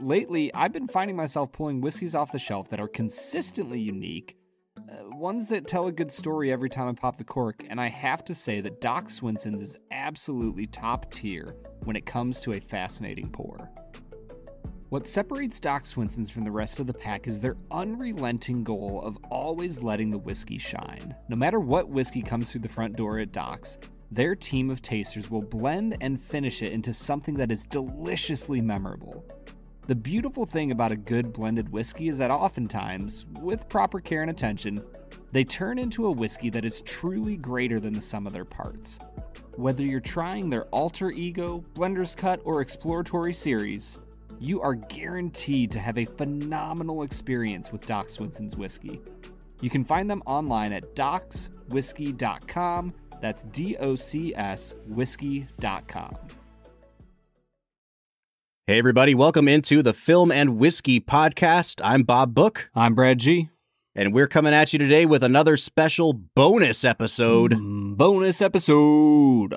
lately, I've been finding myself pulling whiskeys off the shelf that are consistently unique, ones that tell a good story every time I pop the cork, and I have to say that Doc Swinson's is absolutely top tier when it comes to a fascinating pour. What separates Doc Swinson's from the rest of the pack is their unrelenting goal of always letting the whiskey shine. No matter what whiskey comes through the front door at Doc's, their team of tasters will blend and finish it into something that is deliciously memorable. The beautiful thing about a good blended whiskey is that oftentimes, with proper care and attention, they turn into a whiskey that is truly greater than the sum of their parts. Whether you're trying their alter ego, blender's cut, or exploratory series, you are guaranteed to have a phenomenal experience with Doc Swinson's whiskey. You can find them online at docswhiskey.com. That's DOCS whiskey.com. Hey everybody, welcome into the Film and Whiskey Podcast. I'm Bob Book. I'm Brad G. And we're coming at you today with another special bonus episode. Bonus episode.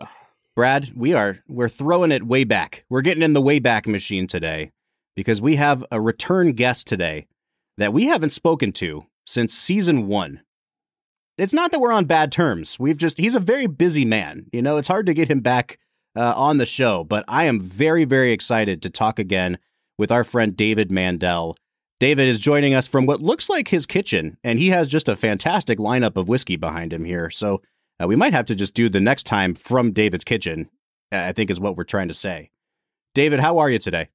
Brad, we're throwing it way back. We're getting in the way back machine today because we have a return guest today that we haven't spoken to since season 1. It's not that we're on bad terms. He's a very busy man. You know, it's hard to get him back on the show, but I am very, very excited to talk again with our friend David Mandell. David is joining us from what looks like his kitchen, and he has just a fantastic lineup of whiskey behind him here. So we might have to just do the next time from David's kitchen, I think is what we're trying to say. David, how are you today?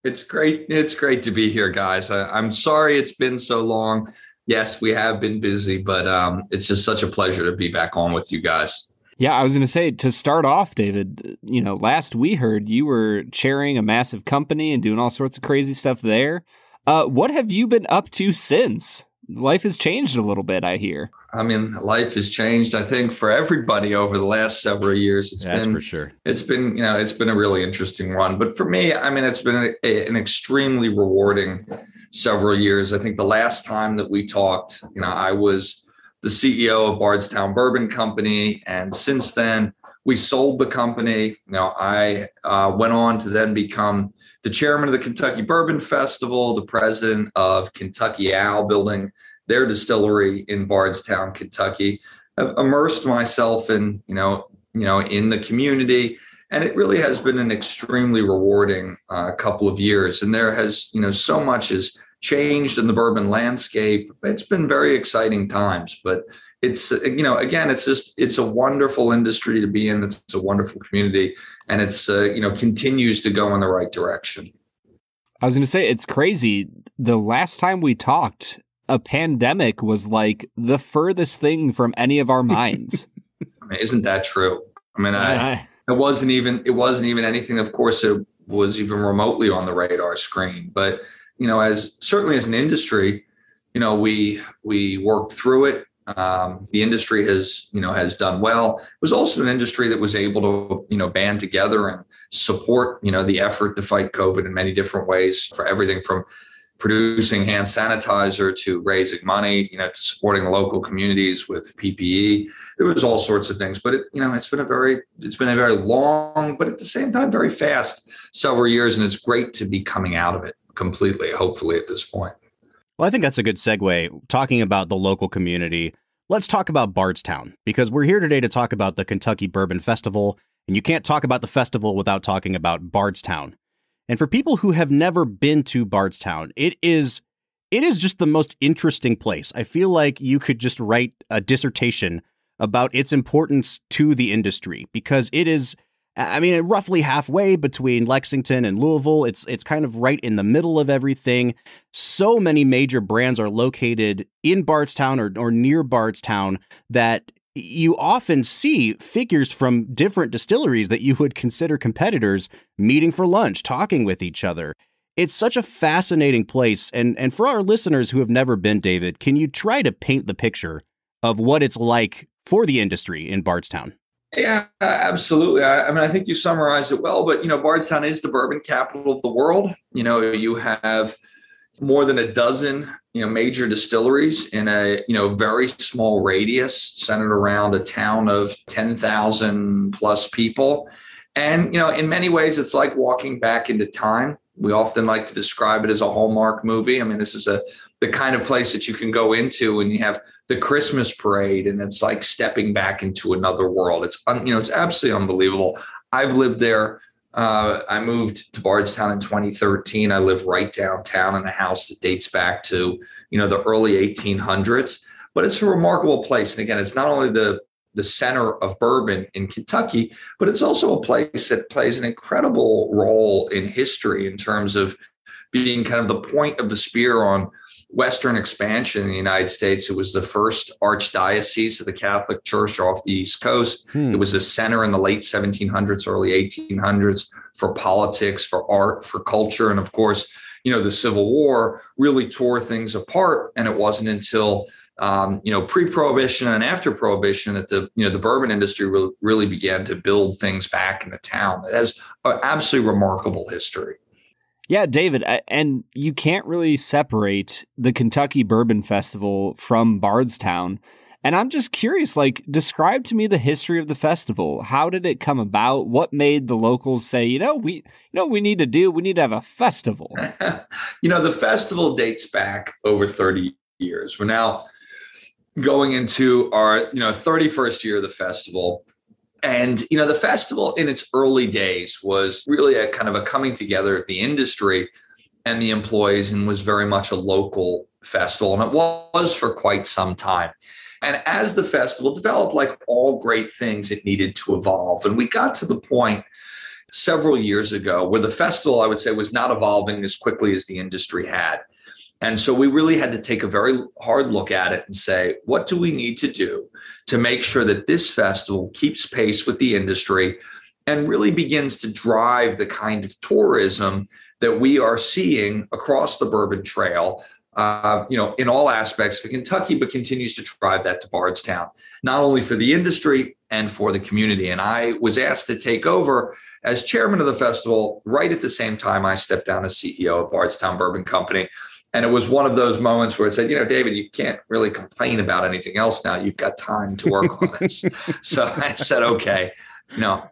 It's great. It's great to be here, guys. I'm sorry it's been so long. Yes, we have been busy, but it's just such a pleasure to be back on with you guys. Yeah, I was going to say, to start off, David, last we heard you were chairing a massive company and doing all sorts of crazy stuff there. What have you been up to since? Life has changed a little bit, I hear. I mean, life has changed, I think, for everybody over the last several years. That's for sure. It's been a really interesting run. But for me, I mean, it's been an extremely rewarding several years. I think the last time that we talked, I was the CEO of Bardstown Bourbon Company. And since then, we sold the company. I went on to then become the chairman of the Kentucky Bourbon Festival, the president of Kentucky Owl, building their distillery in Bardstown, Kentucky. I've immersed myself in the community, and it really has been an extremely rewarding couple of years. And there has, so much has changed in the bourbon landscape. It's been very exciting times, but it's, again, it's a wonderful industry to be in. It's a wonderful community, and it's, continues to go in the right direction. I was going to say, it's crazy. The last time we talked, a pandemic was like the furthest thing from any of our minds. I mean, isn't that true? I mean, it wasn't even anything. Of course, it was even remotely on the radar screen, but, certainly as an industry, we worked through it. The industry has done well. It was also an industry that was able to, band together and support, the effort to fight COVID in many different ways, for everything from producing hand sanitizer to raising money, to supporting local communities with PPE. There was all sorts of things, but it's been a very long, but at the same time, very fast several years. And it's great to be coming out of it completely, hopefully at this point. Well, I think that's a good segue. Talking about the local community, let's talk about Bardstown, because we're here today to talk about the Kentucky Bourbon Festival, and you can't talk about the festival without talking about Bardstown. And for people who have never been to Bardstown, it is just the most interesting place. I feel like you could just write a dissertation about its importance to the industry, because it is, roughly halfway between Lexington and Louisville. It's kind of right in the middle of everything. So many major brands are located in Bardstown or near Bardstown that you often see figures from different distilleries that you would consider competitors meeting for lunch, talking with each other. It's such a fascinating place. And for our listeners who have never been, David, can you try to paint the picture of what it's like for the industry in Bardstown? Yeah, absolutely. I think you summarized it well, but, Bardstown is the bourbon capital of the world. You have more than a dozen, major distilleries in a, very small radius centered around a town of 10,000 plus people. And, in many ways, it's like walking back into time. We often like to describe it as a Hallmark movie. I mean, this is the kind of place that you can go into and you have the Christmas parade, and it's like stepping back into another world. It's it's absolutely unbelievable. I've lived there. I moved to Bardstown in 2013. I live right downtown in a house that dates back to, the early 1800s. But it's a remarkable place. And again, it's not only the center of bourbon in Kentucky, but it's also a place that plays an incredible role in history in terms of being kind of the point of the spear on Western expansion in the United States. It was the first archdiocese of the Catholic Church off the East Coast. It was a center in the late 1700s, early 1800s for politics, for art, for culture. And of course, the Civil War really tore things apart. And it wasn't until pre-Prohibition and after Prohibition that the bourbon industry really began to build things back in the town. It has an absolutely remarkable history. Yeah, David, and you can't really separate the Kentucky Bourbon Festival from Bardstown. And I'm just curious, describe to me the history of the festival. How did it come about? What made the locals say, we need to have a festival? The festival dates back over 30 years. We're now going into our 31st year of the festival. And, the festival in its early days was really a kind of a coming together of the industry and the employees, and was very much a local festival. And it was for quite some time. And as the festival developed, like all great things, it needed to evolve. And we got to the point several years ago where the festival, I would say, was not evolving as quickly as the industry had. And so we really had to take a very hard look at it and say, what do we need to do to make sure that this festival keeps pace with the industry and really begins to drive the kind of tourism that we are seeing across the Bourbon Trail, in all aspects for Kentucky, but continues to drive that to Bardstown, not only for the industry and for the community. And I was asked to take over as chairman of the festival right at the same time I stepped down as CEO of Bardstown Bourbon Company. And it was one of those moments where it said, David, you can't really complain about anything else now. You've got time to work on this. So I said, okay,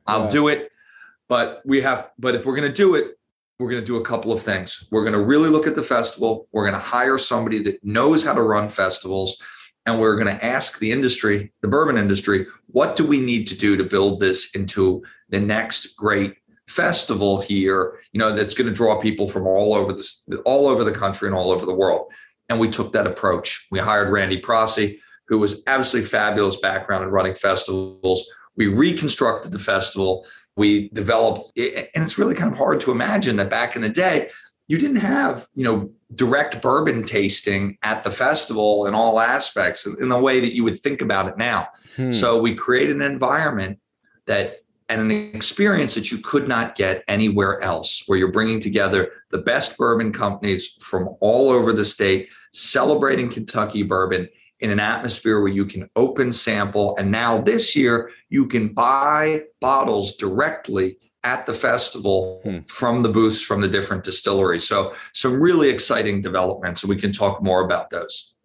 I'll do it. But if we're going to do it, we're going to do a couple of things. We're going to really look at the festival. We're going to hire somebody that knows how to run festivals. And we're going to ask the industry, the bourbon industry, what do we need to do to build this into the next great festival here, that's going to draw people from all over the country and all over the world. And we took that approach. We hired Randy Prossi, who was absolutely fabulous background in running festivals. We reconstructed the festival. We developed it, and it's really kind of hard to imagine that back in the day, you didn't have, direct bourbon tasting at the festival in all aspects in the way that you would think about it now. So we created an environment and an experience that you could not get anywhere else, where you're bringing together the best bourbon companies from all over the state, celebrating Kentucky bourbon in an atmosphere where you can open sample. And now this year, you can buy bottles directly at the festival from the booths from the different distilleries. So some really exciting developments, and we can talk more about those.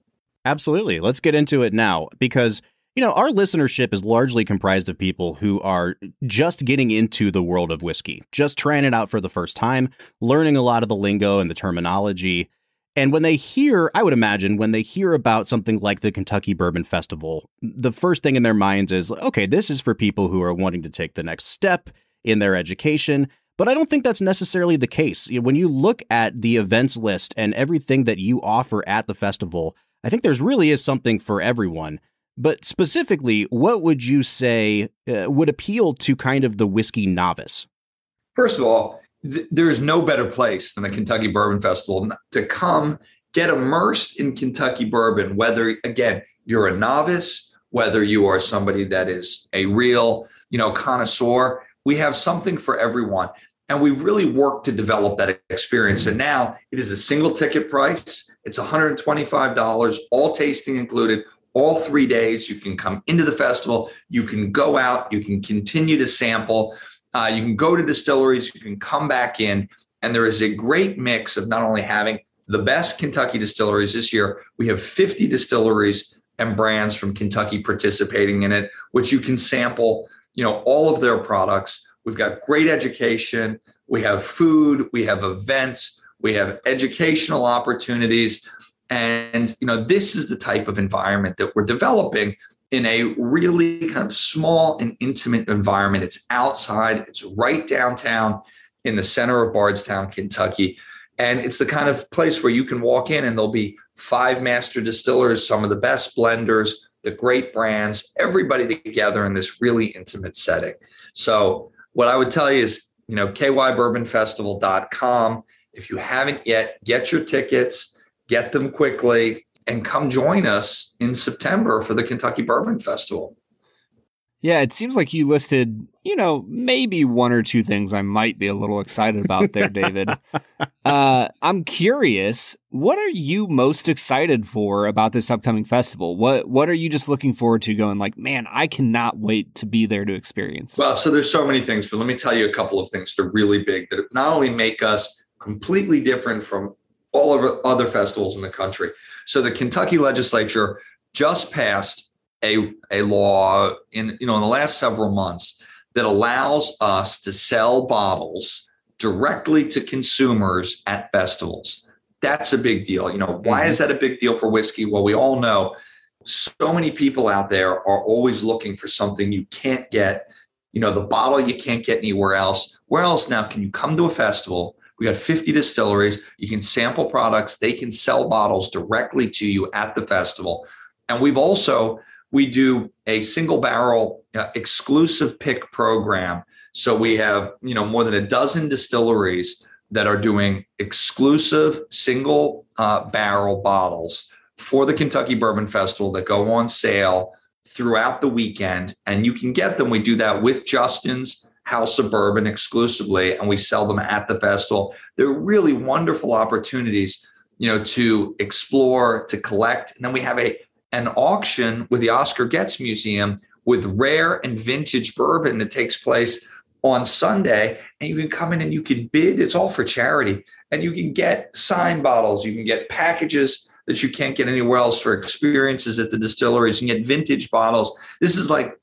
Absolutely. Let's get into it now, because our listenership is largely comprised of people who are just getting into the world of whiskey, just trying it out for the first time, learning a lot of the lingo and the terminology. And when they hear, I would imagine, when they hear about something like the Kentucky Bourbon Festival, the first thing in their minds is, okay, this is for people who are wanting to take the next step in their education. But I don't think that's necessarily the case. When you look at the events list and everything that you offer at the festival, I think there's really is something for everyone. But specifically, what would you say would appeal to kind of the whiskey novice? First of all, there is no better place than the Kentucky Bourbon Festival to come get immersed in Kentucky bourbon, whether, again, you're a novice, whether you are somebody that is a real, connoisseur. We have something for everyone. And we've really worked to develop that experience. And now it is a single ticket price. It's $125, all tasting included. All 3 days, you can come into the festival, you can go out, you can continue to sample, you can go to distilleries, you can come back in, and there is a great mix of not only having the best Kentucky distilleries this year, we have 50 distilleries and brands from Kentucky participating in it, which you can sample, all of their products. We've got great education. we have food, we have events, we have educational opportunities. And, this is the type of environment that we're developing in a really kind of small and intimate environment. It's outside, it's right downtown in the center of Bardstown, Kentucky. And it's the kind of place where you can walk in and there'll be 5 master distillers, some of the best blenders, the great brands, everybody together in this really intimate setting. So what I would tell you is, kybourbonfestival.com. If you haven't yet, get your tickets, get them quickly, and come join us in September for the Kentucky Bourbon Festival. Yeah, it seems like you listed, maybe 1 or 2 things I might be a little excited about there, David. I'm curious, what are you most excited for about this upcoming festival? What are you just looking forward to going like, man, I cannot wait to be there to experience? Well, so there's so many things, but let me tell you a couple of things that are really big that not only make us completely different from all of other festivals in the country. So the Kentucky legislature just passed a law in the last several months that allows us to sell bottles directly to consumers at festivals. That's a big deal. Why is that a big deal for whiskey? Well, we all know so many people out there are always looking for something you can't get, the bottle you can't get anywhere else. Where else now can you come to a festival? We got 50 distilleries. You can sample products. They can sell bottles directly to you at the festival. And we do a single barrel exclusive pick program. So we have, more than a dozen distilleries that are doing exclusive single barrel bottles for the Kentucky Bourbon Festival that go on sale throughout the weekend. And you can get them. We do that with Justin's House of Bourbon exclusively, and we sell them at the festival. They're really wonderful opportunities, to explore, to collect. And then we have an auction with the Oscar Getz Museum with rare and vintage bourbon that takes place on Sunday. And you can come in and you can bid. It's all for charity. And you can get signed bottles. You can get packages that you can't get anywhere else for experiences at the distilleries. You can get vintage bottles. This is like,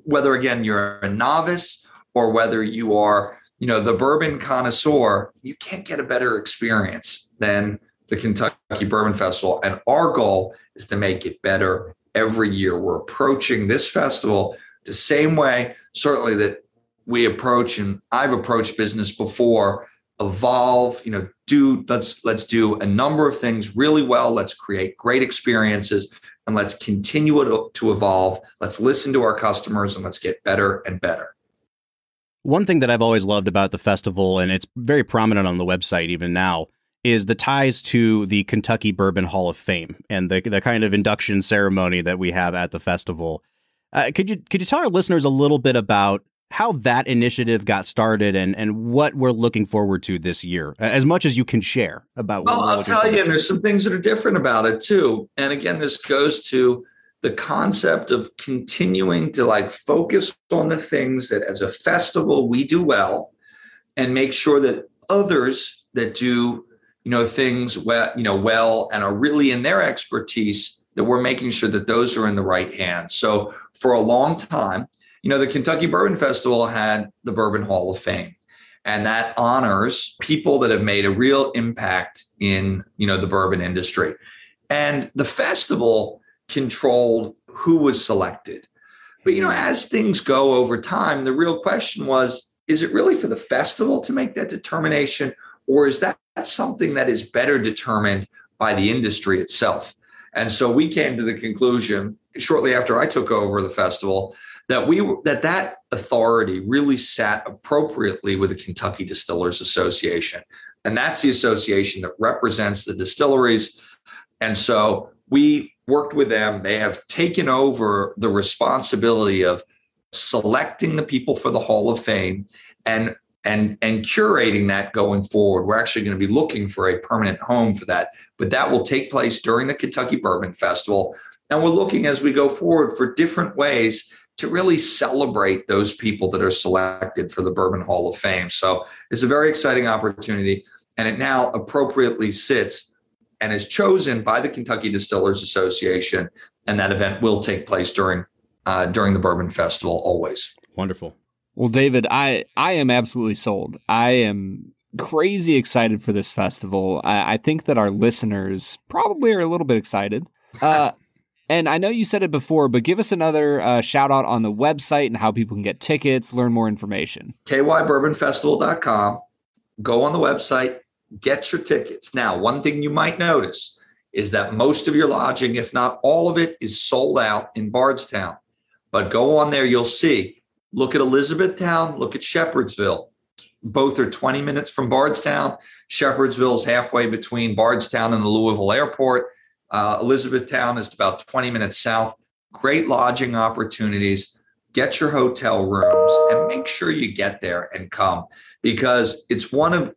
whether, again, you're a novice or whether you are, the bourbon connoisseur, you can't get a better experience than the Kentucky Bourbon Festival. And our goal is to make it better every year. We're approaching this festival the same way, certainly, that we approach, and I've approached business before, evolve, let's do a number of things really well. Let's create great experiences and let's continue to evolve. Let's listen to our customers and let's get better and better. One thing that I've always loved about the festival, and it's very prominent on the website even now, is the ties to the Kentucky Bourbon Hall of Fame and the kind of induction ceremony that we have at the festival. Could you tell our listeners a little bit about how that initiative got started and what we're looking forward to this year, as much as you can share about what I'll tell you, and there's some things that are different about it too. And again, this goes to the concept of continuing to focus on the things that as a festival we do well and make sure that others that do things well and are really in their expertise, that we're making sure that those are in the right hands. So for a long time, the Kentucky Bourbon Festival had the Bourbon Hall of Fame, and that honors people that have made a real impact in the bourbon industry. And the festival controlled who was selected. But as things go over time, the real question was, is it really for the festival to make that determination, or is that something that is better determined by the industry itself? And so we came to the conclusion shortly after I took over the festival that that authority really sat appropriately with the Kentucky Distillers Association. And that's the association that represents the distilleries. And so we worked with them. They have taken over the responsibility of selecting the people for the Hall of Fame and curating that going forward. We're actually going to be looking for a permanent home for that, but that will take place during the Kentucky Bourbon Festival. And we're looking as we go forward for different ways to really celebrate those people that are selected for the Bourbon Hall of Fame. So it's a very exciting opportunity, and it now appropriately sits and is chosen by the Kentucky Distillers Association. And that event will take place during the Bourbon Festival always. Wonderful. Well, David, I am absolutely sold. I am crazy excited for this festival. I think that our listeners probably are a little bit excited. And I know you said it before, but give us another shout out on the website and how people can get tickets, learn more information. kybourbonfestival.com. Go on the website, get your tickets. Now, one thing you might notice is that most of your lodging, if not all of it, is sold out in Bardstown. But go on there, you'll see. Look at Elizabethtown, look at Shepherdsville. Both are 20 minutes from Bardstown. Shepherdsville is halfway between Bardstown and the Louisville airport. Elizabethtown is about 20 minutes south. Great lodging opportunities. Get your hotel rooms and make sure you get there and come, because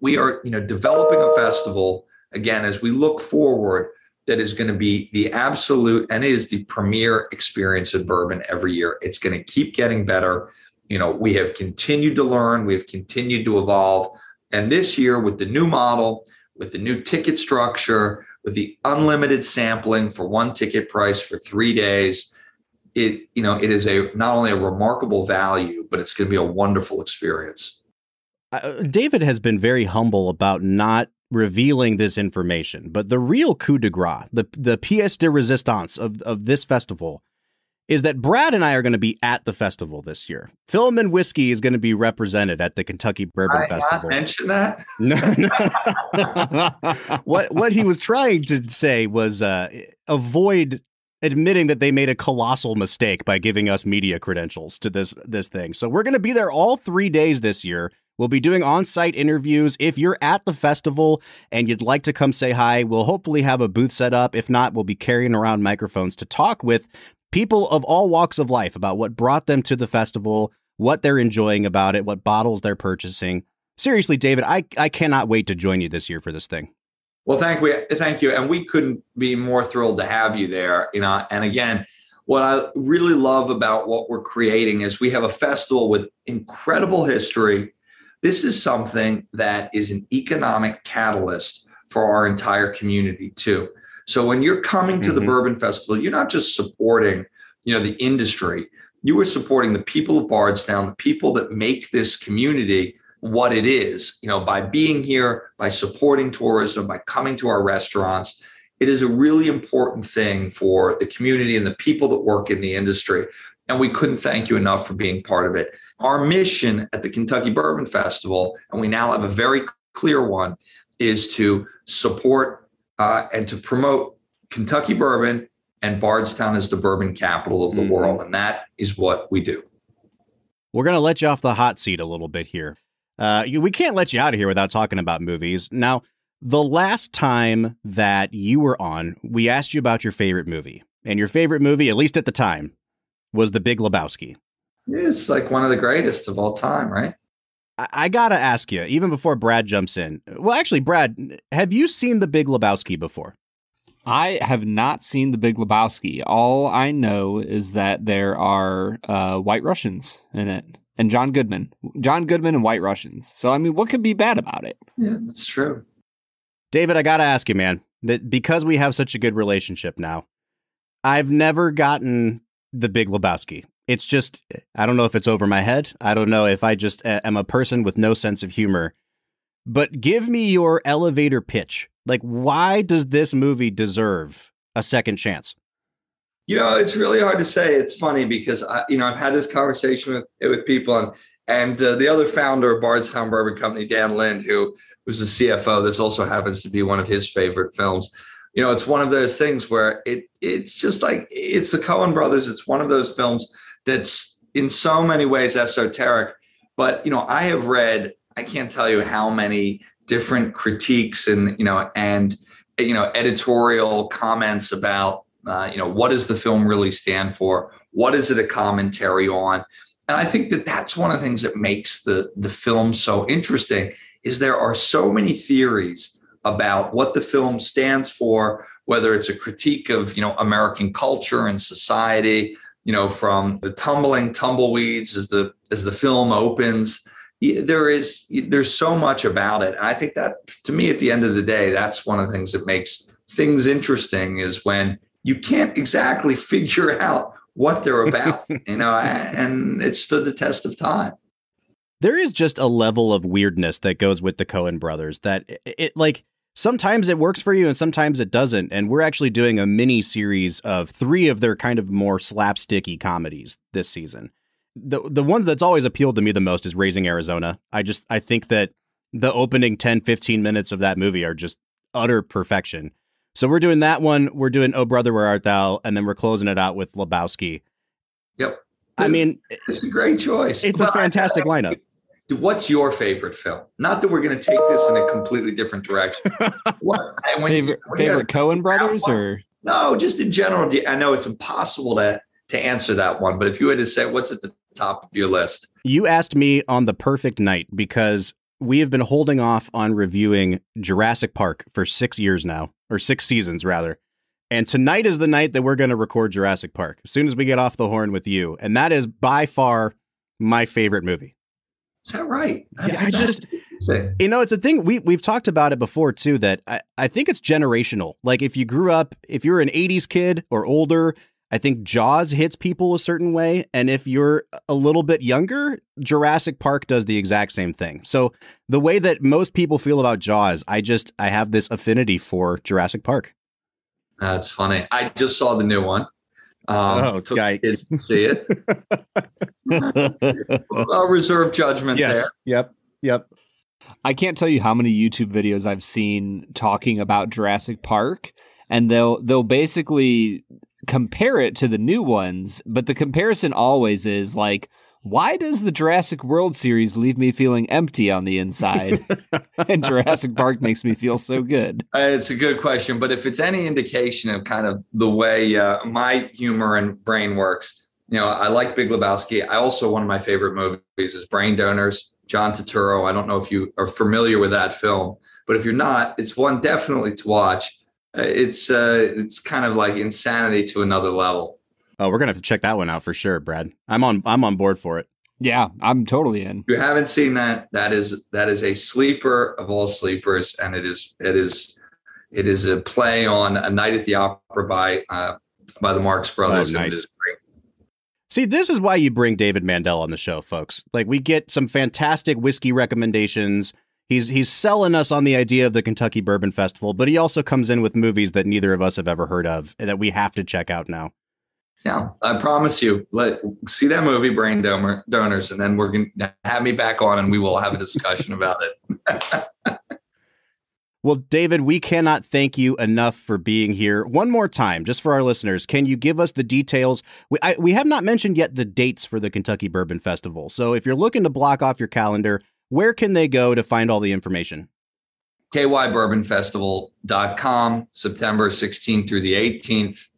we are developing a festival, again, as we look forward, that is going to be the absolute and is the premier experience in bourbon every year. It's going to keep getting better. We have continued to learn, we have continued to evolve. And this year, with the new model, with the new ticket structure, with the unlimited sampling for one ticket price for 3 days, it is not only a remarkable value, but it's going to be a wonderful experience. David has been very humble about not revealing this information, but the real coup de grace, the pièce de résistance of this festival, is that Brad and I are going to be at the festival this year. Film and Whiskey is going to be represented at the Kentucky Bourbon Festival. I mentioned that? No. What he was trying to say was avoid admitting that they made a colossal mistake by giving us media credentials to this thing. So we're going to be there all 3 days this year. We'll be doing on-site interviews. If you're at the festival and you'd like to come say hi, we'll hopefully have a booth set up. If not, we'll be carrying around microphones to talk with people of all walks of life about what brought them to the festival, what they're enjoying about it, what bottles they're purchasing. Seriously, David, I cannot wait to join you this year for this thing. Well, thank you. And we couldn't be more thrilled to have you there. And again, what I really love about what we're creating is we have a festival with incredible history. This is something that is an economic catalyst for our entire community too. So when you're coming to the Bourbon Festival, you're not just supporting, the industry. You are supporting the people of Bardstown, the people that make this community what it is, by being here, by supporting tourism, by coming to our restaurants. It is a really important thing for the community and the people that work in the industry. And we couldn't thank you enough for being part of it. Our mission at the Kentucky Bourbon Festival, and we now have a very clear one, is to support and to promote Kentucky bourbon, and Bardstown is the bourbon capital of the world. And that is what we do. We're going to let you off the hot seat a little bit here. We can't let you out of here without talking about movies. Now, the last time that you were on, we asked you about your favorite movie. And your favorite movie, at least at the time, was The Big Lebowski. It's like one of the greatest of all time, right? I got to ask you, even before Brad jumps in. Well, actually, Brad, have you seen The Big Lebowski before? I have not seen The Big Lebowski. All I know is that there are White Russians in it. And John Goodman and White Russians. So, I mean, what could be bad about it? Yeah, that's true. David, I got to ask you, man, that because we have such a good relationship now, I've never gotten The Big Lebowski. It's just, I don't know if it's over my head. I don't know if I just am a person with no sense of humor. But give me your elevator pitch. Like, why does this movie deserve a second chance? It's really hard to say. It's funny because I've had this conversation with people, and the other founder of Bardstown Bourbon Company, Dan Lind, who was the CFO. This also happens to be one of his favorite films. It's one of those things where it's just like, it's the Coen brothers. It's one of those films that's in so many ways esoteric. But I have read, I can't tell you how many different critiques and editorial comments about what does the film really stand for? What is it a commentary on? And I think that that's one of the things that makes the film so interesting, is there are so many theories about what the film stands for, whether it's a critique of, American culture and society, from the tumbling tumbleweeds as the film opens. There's so much about it. And I think that, to me, at the end of the day, that's one of the things that makes things interesting, is when you can't exactly figure out what they're about, and it stood the test of time. There is just a level of weirdness that goes with the Coen brothers that it like sometimes it works for you and sometimes it doesn't. And we're actually doing a mini series of 3 of their kind of more slapsticky comedies this season. The ones that's always appealed to me the most is Raising Arizona. I think that the opening 10-15 minutes of that movie are just utter perfection. So we're doing that one. We're doing Oh Brother, Where Art Thou? And then we're closing it out with Lebowski. Yep. I mean, it's a great choice. It's a fantastic lineup. What's your favorite film? Not that we're going to take this in a completely different direction. Favorite Coen brothers or? No, just in general. I know it's impossible to answer that one, but if you had to say what's at the top of your list. You asked me on the perfect night because we have been holding off on reviewing Jurassic Park for 6 years now, or 6 seasons rather. And tonight is the night that we're going to record Jurassic Park as soon as we get off the horn with you. And that is by far my favorite movie. Is that right? It's a thing. We've talked about it before too, that I think it's generational. Like if you're an 80s kid or older, I think Jaws hits people a certain way. And if you're a little bit younger, Jurassic Park does the exact same thing. So the way that most people feel about Jaws, I have this affinity for Jurassic Park. That's funny. I just saw the new one. Guy. Kids to see it. I'll reserve judgment there. Yep. I can't tell you how many YouTube videos I've seen talking about Jurassic Park, and they'll basically compare it to the new ones, but the comparison always is like, why does the Jurassic World series leave me feeling empty on the inside? And Jurassic Park makes me feel so good. It's a good question, but if it's any indication of kind of the way my humor and brain works, I like Big Lebowski. One of my favorite movies is Brain Donors, John Turturro. I don't know if you are familiar with that film, but if you're not, it's one definitely to watch. It's kind of like insanity to another level. Oh, we're gonna have to check that one out for sure, Brad. I'm on board for it. Yeah, I'm totally in. If you haven't seen that, that is a sleeper of all sleepers, and it is a play on A Night at the Opera by the Marx Brothers. Oh, nice. It is great. See, this is why you bring David Mandell on the show, folks. Like, we get some fantastic whiskey recommendations. He's selling us on the idea of the Kentucky Bourbon Festival, but he also comes in with movies that neither of us have ever heard of and that we have to check out now. Yeah, I promise you, see that movie, Brain Donors, and then we're going to have me back on and we will have a discussion about it. Well, David, we cannot thank you enough for being here. One more time, just for our listeners, can you give us the details? We have not mentioned yet the dates for the Kentucky Bourbon Festival. So if you're looking to block off your calendar, where can they go to find all the information? kybourbonfestival.com, September 16th through the 18th.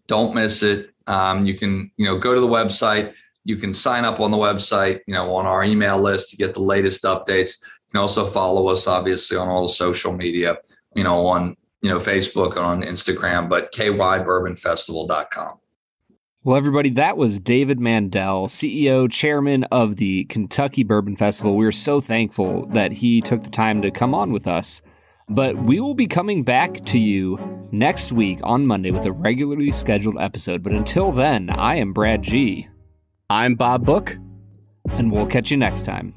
Don't miss it. You can, go to the website. You can sign up on the website, on our email list to get the latest updates. You can also follow us, obviously, on all the social media, on, Facebook and on Instagram, but kybourbonfestival.com. Well, everybody, that was David Mandell, CEO, chairman of the Kentucky Bourbon Festival. We're so thankful that he took the time to come on with us. But we will be coming back to you next week on Monday with a regularly scheduled episode. But until then, I am Brad G. I'm Bob Book. And we'll catch you next time.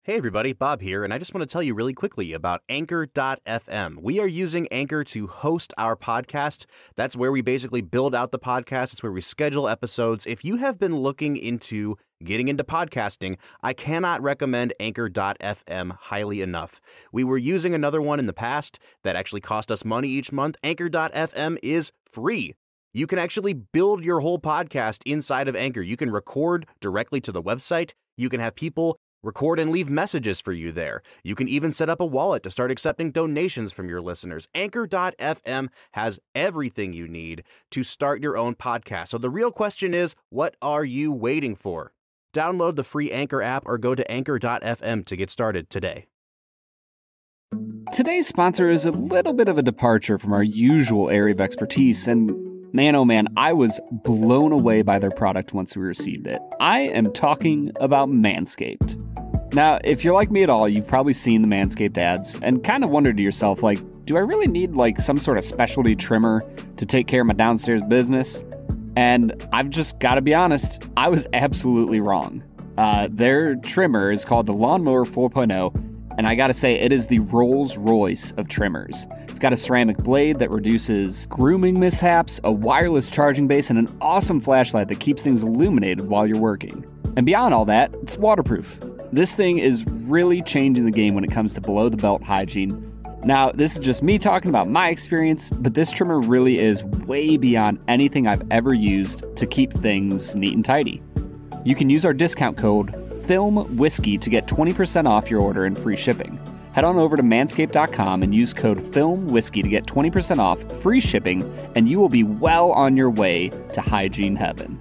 Hey everybody, Bob here, and I just want to tell you really quickly about Anchor.fm. We are using Anchor to host our podcast. That's where we basically build out the podcast. It's where we schedule episodes. If you have been looking into getting into podcasting, I cannot recommend Anchor.fm highly enough. We were using another one in the past that actually cost us money each month. Anchor.fm is free. You can actually build your whole podcast inside of Anchor. You can record directly to the website. You can have people record and leave messages for you there. You can even set up a wallet to start accepting donations from your listeners. Anchor.fm has everything you need to start your own podcast. So the real question is, what are you waiting for? Download the free Anchor app or go to anchor.fm to get started today. Today's sponsor is a little bit of a departure from our usual area of expertise, and man, oh man, I was blown away by their product once we received it. I am talking about Manscaped. Now, if you're like me at all, you've probably seen the Manscaped ads and kind of wondered to yourself, like, do I really need like some sort of specialty trimmer to take care of my downstairs business? And I've just got to be honest, I was absolutely wrong. Their trimmer is called the Lawnmower 4.0. And I gotta say, it is the Rolls Royce of trimmers. It's got a ceramic blade that reduces grooming mishaps, a wireless charging base, and an awesome flashlight that keeps things illuminated while you're working. And beyond all that, it's waterproof. This thing is really changing the game when it comes to below-the-belt hygiene. Now, this is just me talking about my experience, but this trimmer really is way beyond anything I've ever used to keep things neat and tidy. You can use our discount code FILMWHISKEY to get 20% off your order and free shipping. Head on over to manscaped.com and use code FILMWHISKEY to get 20% off, free shipping, and you will be well on your way to hygiene heaven.